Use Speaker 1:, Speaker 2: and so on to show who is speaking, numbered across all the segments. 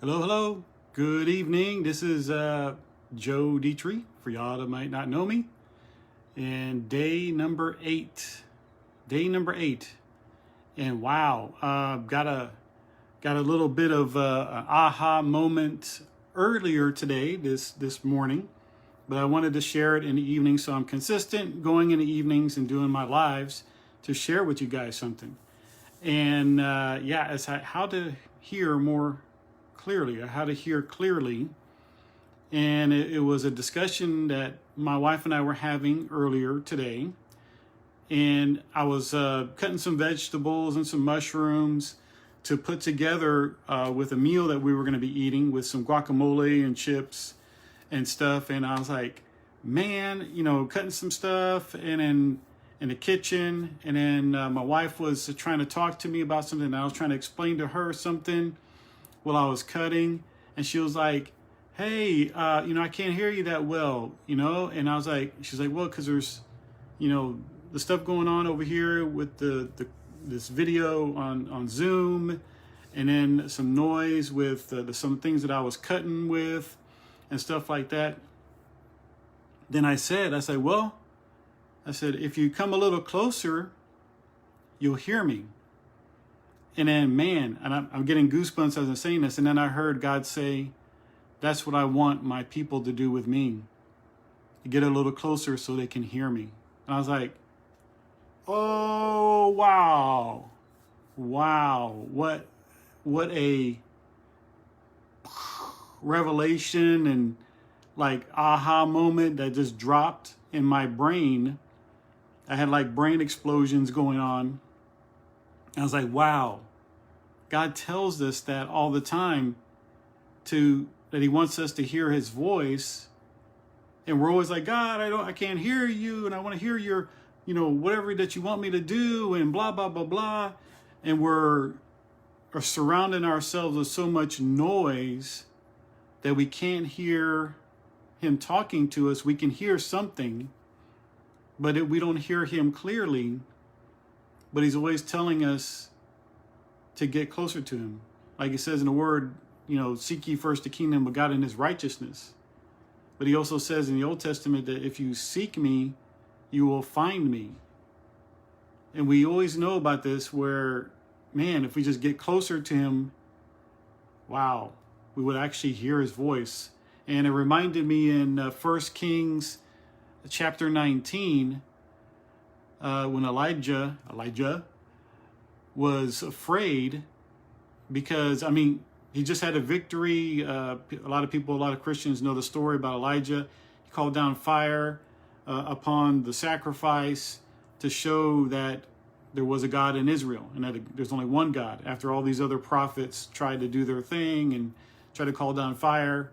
Speaker 1: Hello, hello. Good evening. This is Joe Detre, for y'all that might not know me. And day number 8. Day number 8. And wow, got a little bit of an aha moment earlier today, this morning. But I wanted to share it in the evening, so I'm consistent going in the evenings and doing my lives to share with you guys something. And it's how to hear more clearly, or how to hear clearly. And it was a discussion that my wife and I were having earlier today. And I was cutting some vegetables and some mushrooms to put together with a meal that we were going to be eating with some guacamole and chips and stuff. And I was like, man, cutting some stuff and then in the kitchen. And then my wife was trying to talk to me about something. And I was trying to explain to her something while I was cutting, and she was like, hey, I can't hear you that well, and I was like, she's like, well, because there's, the stuff going on over here with this video on Zoom, and then some noise with some things that I was cutting with and stuff like that. Then I said, if you come a little closer, you'll hear me. And then, man, and I'm getting goosebumps as I'm saying this. And then I heard God say, that's what I want my people to do with me. Get a little closer so they can hear me. And I was like, oh, wow. Wow. What a revelation and like aha moment that just dropped in my brain. I had like brain explosions going on. I was like, wow, God tells us that all the time that he wants us to hear his voice. And we're always like, God, I can't hear you. And I want to hear your, whatever that you want me to do and blah, blah, blah, blah. And we're surrounding ourselves with so much noise that we can't hear him talking to us. We can hear something, but we don't hear him clearly. But he's always telling us to get closer to him. Like it says in the word, seek ye first the kingdom of God and his righteousness. But he also says in the Old Testament that if you seek me, you will find me. And we always know about this where, man, if we just get closer to him, wow, we would actually hear his voice. And it reminded me in 1 Kings chapter 19, when Elijah was afraid because, he just had a victory. A lot of Christians know the story about Elijah. He called down fire upon the sacrifice to show that there was a God in Israel and that there's only one God. After all these other prophets tried to do their thing and try to call down fire,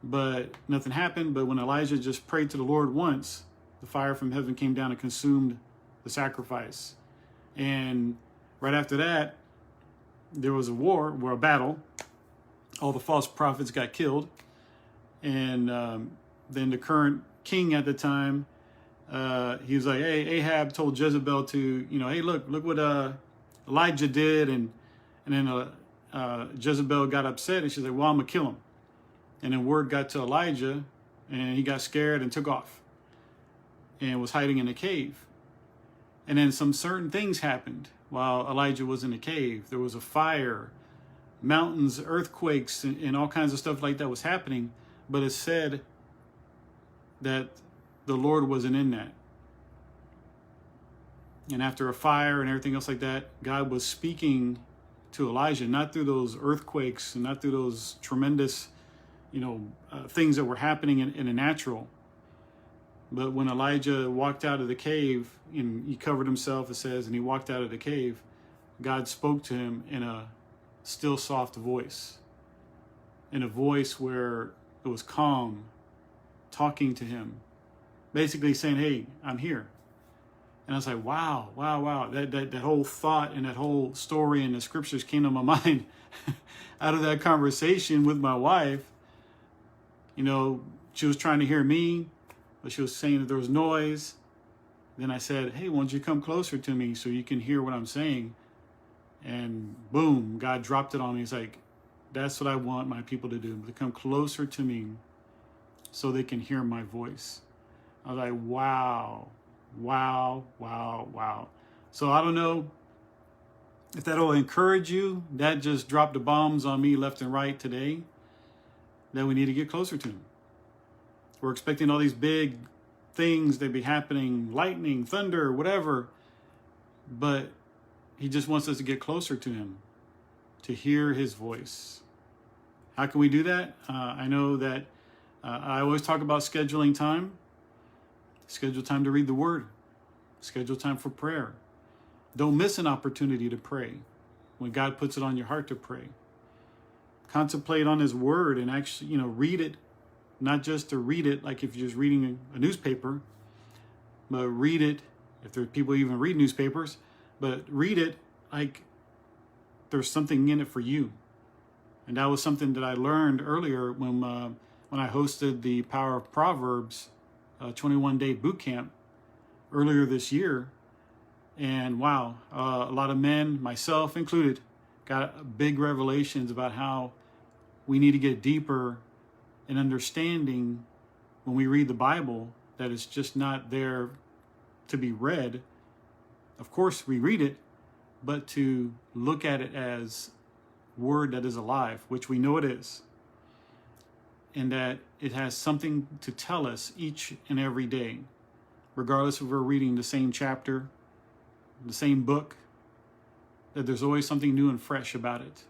Speaker 1: but nothing happened. But when Elijah just prayed to the Lord once, the fire from heaven came down and consumed the sacrifice. And right after that, there was a battle. All the false prophets got killed. And then the current king at the time, he was like, hey, Ahab told Jezebel to, hey, look what Elijah did. And then Jezebel got upset and she's like, well, I'm going to kill him. And then word got to Elijah and he got scared and took off and was hiding in a cave. And then some certain things happened while Elijah was in the cave. There was a fire, mountains, earthquakes, and all kinds of stuff like that was happening. But it said that the Lord wasn't in that. And after a fire and everything else like that, God was speaking to Elijah, not through those earthquakes and not through those tremendous, things that were happening in the natural. But when Elijah walked out of the cave and he covered himself, it says, and he walked out of the cave, God spoke to him in a still soft voice, in a voice where it was calm, talking to him, basically saying, hey, I'm here. And I was like, wow. That whole thought and that whole story and the scriptures came to my mind out of that conversation with my wife. She was trying to hear me, but she was saying that there was noise. Then I said, hey, why don't you come closer to me so you can hear what I'm saying? And boom, God dropped it on me. He's like, That's what I want my people to do, to come closer to me so they can hear my voice. I was like, wow, wow, wow, wow. So I don't know if that'll encourage you. That just dropped the bombs on me left and right today, that we need to get closer to him. We're expecting all these big things to be happening, lightning, thunder, whatever, but he just wants us to get closer to him, to hear his voice. How can we do that? I know that I always talk about scheduling time. Schedule time to read the word. Schedule time for prayer. Don't miss an opportunity to pray when God puts it on your heart to pray. Contemplate on his word and actually, read it, not just to read it like if you're just reading a newspaper, but read it, if there are people who even read newspapers, but read it like there's something in it for you. And that was something that I learned earlier when I hosted the Power of Proverbs 21-day Bootcamp earlier this year. And wow, a lot of men, myself included, got big revelations about how we need to get deeper in understanding when we read the Bible, that it's just not there to be read. Of course, we read it, but to look at it as word that is alive, which we know it is, and that it has something to tell us each and every day, regardless if we're reading the same chapter, the same book, that there's always something new and fresh about it.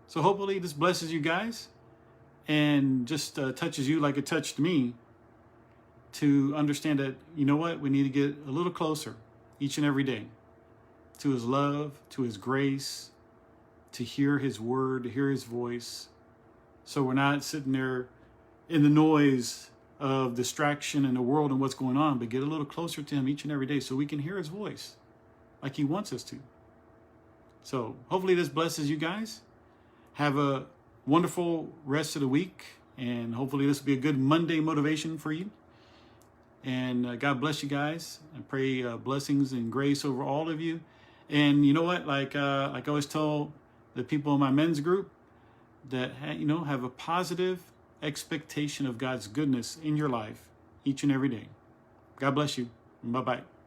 Speaker 1: So hopefully this blesses you guys and just touches you like it touched me, to understand that, you know what, we need to get a little closer each and every day to his love, to his grace, to hear his word, to hear his voice. So we're not sitting there in the noise of distraction in the world and what's going on, but get a little closer to him each and every day so we can hear his voice like he wants us to. So hopefully this blesses you guys. Have a wonderful rest of the week, and hopefully this will be a good Monday motivation for you. And God bless you guys. I pray blessings and grace over all of you. And you know what? Like I always tell the people in my men's group, that have a positive expectation of God's goodness in your life each and every day. God bless you. Bye-bye.